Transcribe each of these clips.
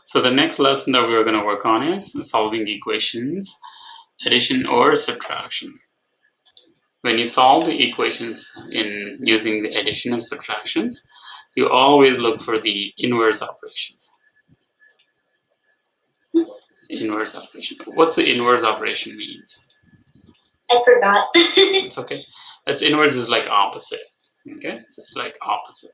So the next lesson that we're going to work on is solving equations, addition or subtraction. When you solve the equations in using the addition and subtractions, you always look for the inverse operations. Inverse operation. What's the inverse operation means? I forgot. It's okay. That's inverse is like opposite. Okay, so it's like opposite.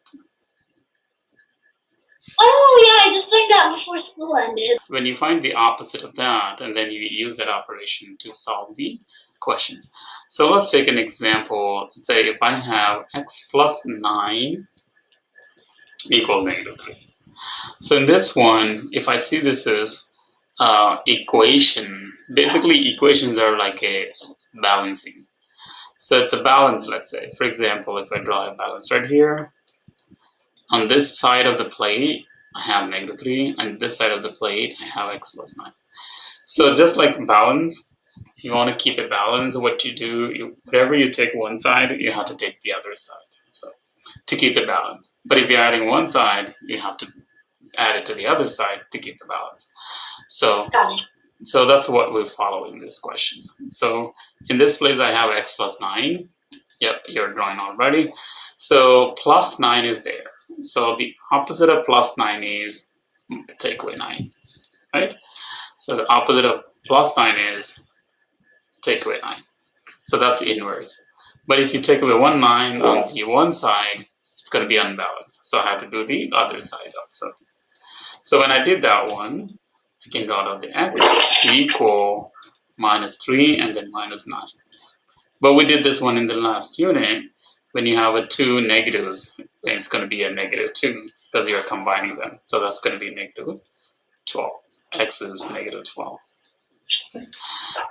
Oh yeah, I just learned that before school ended. When you find the opposite of that, and then you use that operation to solve the questions. So let's take an example. Say if I have x plus 9 equal -3. So in this one, if I see this as equation, basically equations are like a balancing. So it's a balance, let's say. For example, if I draw a balance right here, on this side of the plate, I have -3, and this side of the plate, I have x plus 9. So just like balance, if you want to keep it balanced, what you do, whatever you take one side, you have to take the other side. So to keep it balanced. But if you're adding one side, you have to add it to the other side to keep the balance. So that's what we follow in these questions. So in this place, I have x plus 9. Yep, you're drawing already. So plus 9 is there. So the opposite of plus 9 is take away 9, right? So the opposite of plus 9 is take away 9. So that's the inverse. But if you take away 9 on the one side, it's going to be unbalanced. So I have to do the other side also. So when I did that one, I can draw out the x equal -3 and then -9. But we did this one in the last unit. When you have two negatives, it's going to be a -2 because you're combining them. So that's going to be -12. X is -12.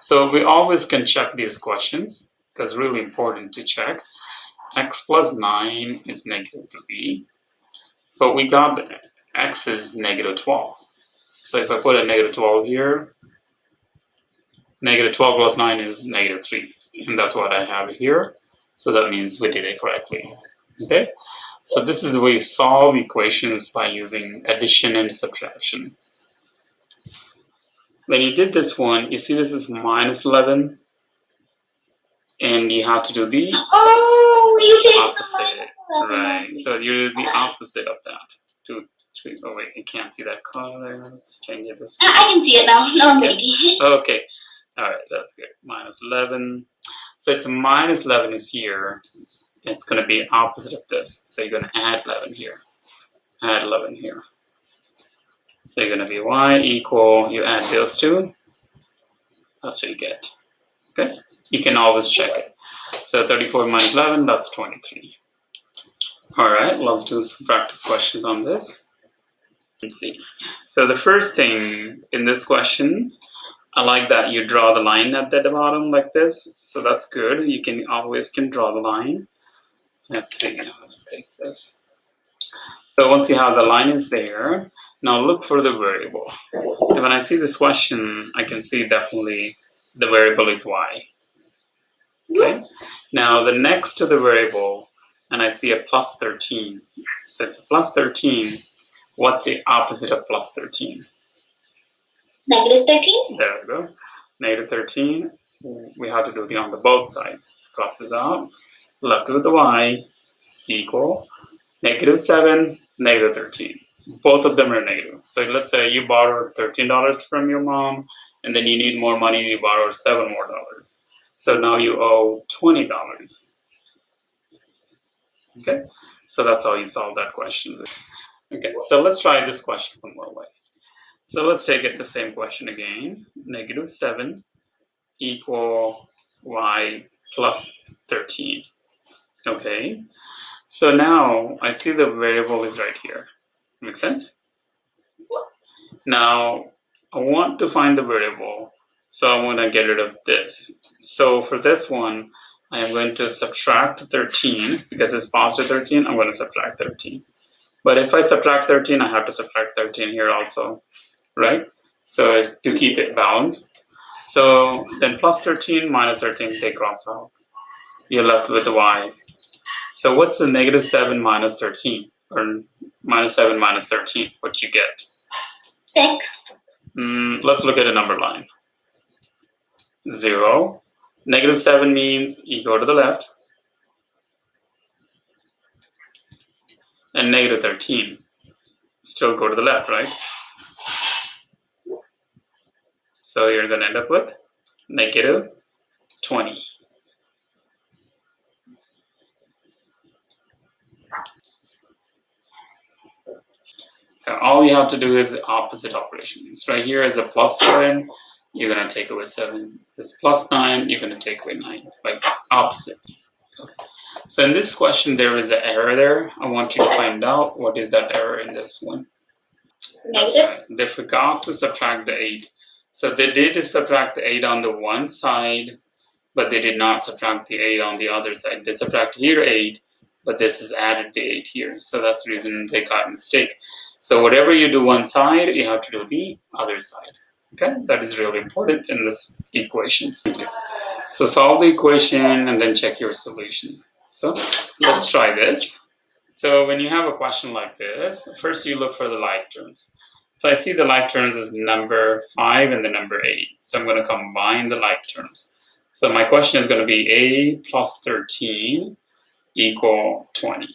So we always can check these questions because it's really important to check. X plus 9 is -3, but we got x is -12. So if I put a -12 here, -12 plus 9 is -3, and that's what I have here. So that means we did it correctly. Okay, so this is where you solve equations by using addition and subtraction. When you did this one, you see this is -11, and you have to do the opposite, right? So you do the opposite of that. 2, 3. Oh wait, you can't see that color. Let's change it this way. I can see it now. No, I'm making it. Okay, all right, that's good. -11. So it's -11 is here. It's going to be opposite of this. So you're going to add 11 here. Add 11 here. So you're going to be y equal, you add those two. That's what you get. Okay, you can always check it. So 34 minus 11, that's 23. All right, let's do some practice questions on this. Let's see. So the first thing in this question, I like that you draw the line at the bottom like this. So that's good. You can always draw the line. Let's see. I'm going to take this. So once you have the line is there, now look for the variable. And when I see this question, I can see definitely the variable is y. Okay. Now the next to the variable, and I see a plus 13. So it's a plus 13. What's the opposite of plus 13? -13. There we go. -13. We have to do the on the both sides. Cross this out. Left with the y equal -7, -13. Both of them are negative. So let's say you borrowed $13 from your mom, and then you need more money. You borrowed $7 more. So now you owe $20. Okay, so that's how you solve that question. Okay, so let's try this question one more way. So let's take it the same question again. -7 equal y plus 13. Okay, so now I see the variable is right here. Make sense? Now I want to find the variable, so I'm going to get rid of this. So for this one, I am going to subtract 13 because it's positive 13. I'm going to subtract 13. But if I subtract 13, I have to subtract 13 here also, right? So to keep it balanced. So then plus 13 minus 13, they cross out. You're left with the y. So what's the -7 minus 13? Or -7 minus 13? What you get? 6. Let's look at a number line. 0. -7 means you go to the left. And -13. Still go to the left, right? So you're going to end up with -20. Now, all you have to do is the opposite operations. Right here is a +7, you're going to take away 7. This +9, you're going to take away 9. Like opposite. Okay. So in this question, there is an error there. I want you to find out what is that error in this one. Negative. Right. They forgot to subtract the 8. So they did subtract the 8 on the one side, but they did not subtract the 8 on the other side. They subtracted here 8, but this is added the 8 here. So that's the reason they got a mistake. So whatever you do one side, you have to do the other side. Okay, that is really important in this equations. Okay. So solve the equation and then check your solution. So let's try this. So when you have a question like this, first you look for the like terms. So I see the like terms as number 5 and the number 8. So I'm going to combine the like terms. So my question is going to be a plus 13 equal 20.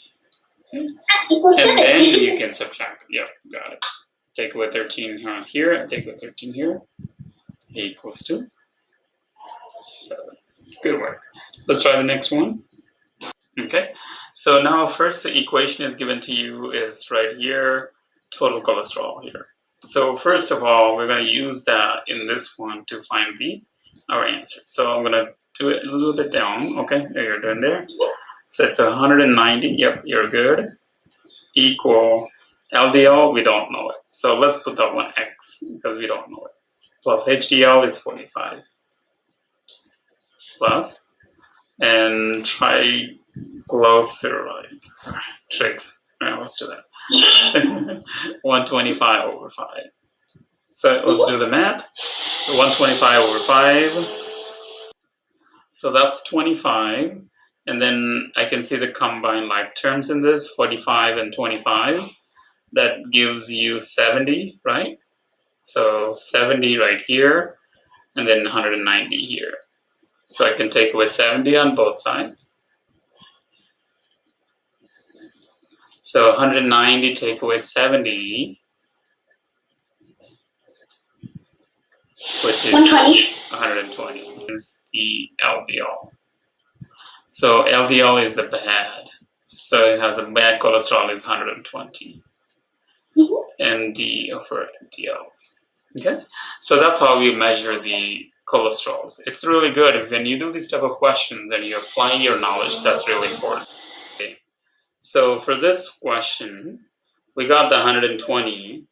Okay. And then you can subtract. Yep, got it. Take away 13 here and take away 13 here. A equals to 7. Good work. Let's try the next one. Okay, so now first the equation is given to you is right here, total cholesterol here. So first of all, we're going to use that in this one to find our answer. So I'm going to do it a little bit down. Okay, there you're doing there. So it's 190. Yep, you're good. Equal LDL, we don't know it. So let's put that one X because we don't know it. Plus HDL is 45. Plus, and triglycerides. Tricks. Right, let's do that. 125 over 5. So let's do the math. 125 over 5. So that's 25. And then I can see the combined like terms in this, 45 and 25. That gives you 70, right? So 70 right here, and then 190 here. So I can take away 70 on both sides. So 190 take away 70, which is 120 is the LDL. So LDL is the bad. So it has a bad cholesterol is 120. MD over DL. Okay, so that's how we measure the cholesterols. It's really good when you do these type of questions and you're applying your knowledge. That's really important. Okay. So for this question, we got the 120,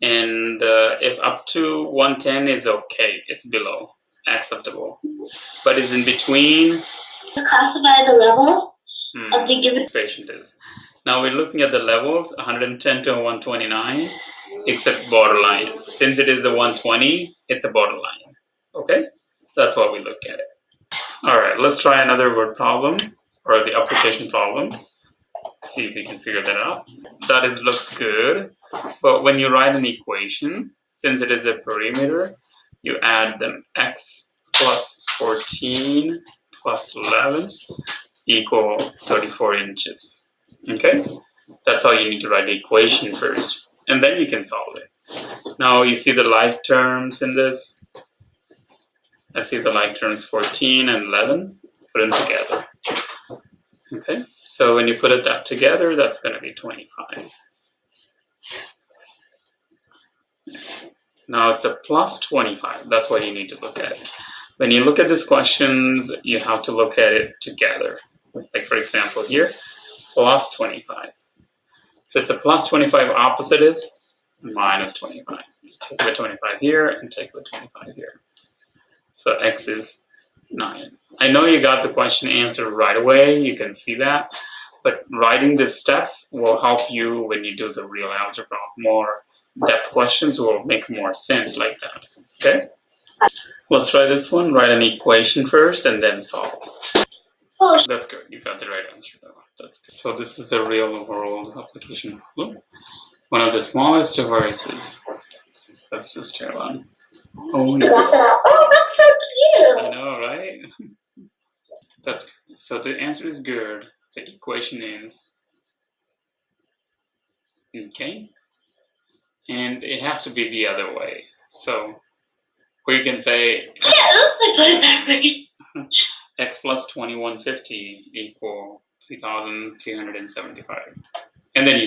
and if up to 110 is okay, it's below acceptable. But is in between. Classify the levels of the given patient is. Now we're looking at the levels 110 to 129, except borderline. Since it is a 120, it's a borderline. Okay, that's why we look at it. All right, let's try another word problem or the application problem. See if we can figure that out. That looks good, but when you write an equation, since it is a perimeter, you add them x plus 14 plus 11 equal 34 inches. Okay, that's how you need to write the equation first, and then you can solve it. Now you see the like terms in this. I see the like terms 14 and 11. Put them together. Okay, so when you put that together, that's going to be 25. Now it's a plus 25. That's why you need to look at it. When you look at these questions, you have to look at it together. Like for example here, plus 25. So it's a plus 25, opposite is minus 25. Take the 25 here and take the 25 here. So x is 9. I know you got the question answer right away, you can see that, but writing the steps will help you when you do the real algebra. More depth questions will make more sense like that, okay? Let's try this one. Write an equation first and then solve. Oh, that's good. You got the right answer though. That's good. So this is the real world application problem. One of the smallest devices. Let's just try one. Oh, that's so cute. I know, right? That's so the answer is good. The equation is okay, and it has to be the other way. So we can say let's put it backwards. x plus 2150 equal 3,375, and then you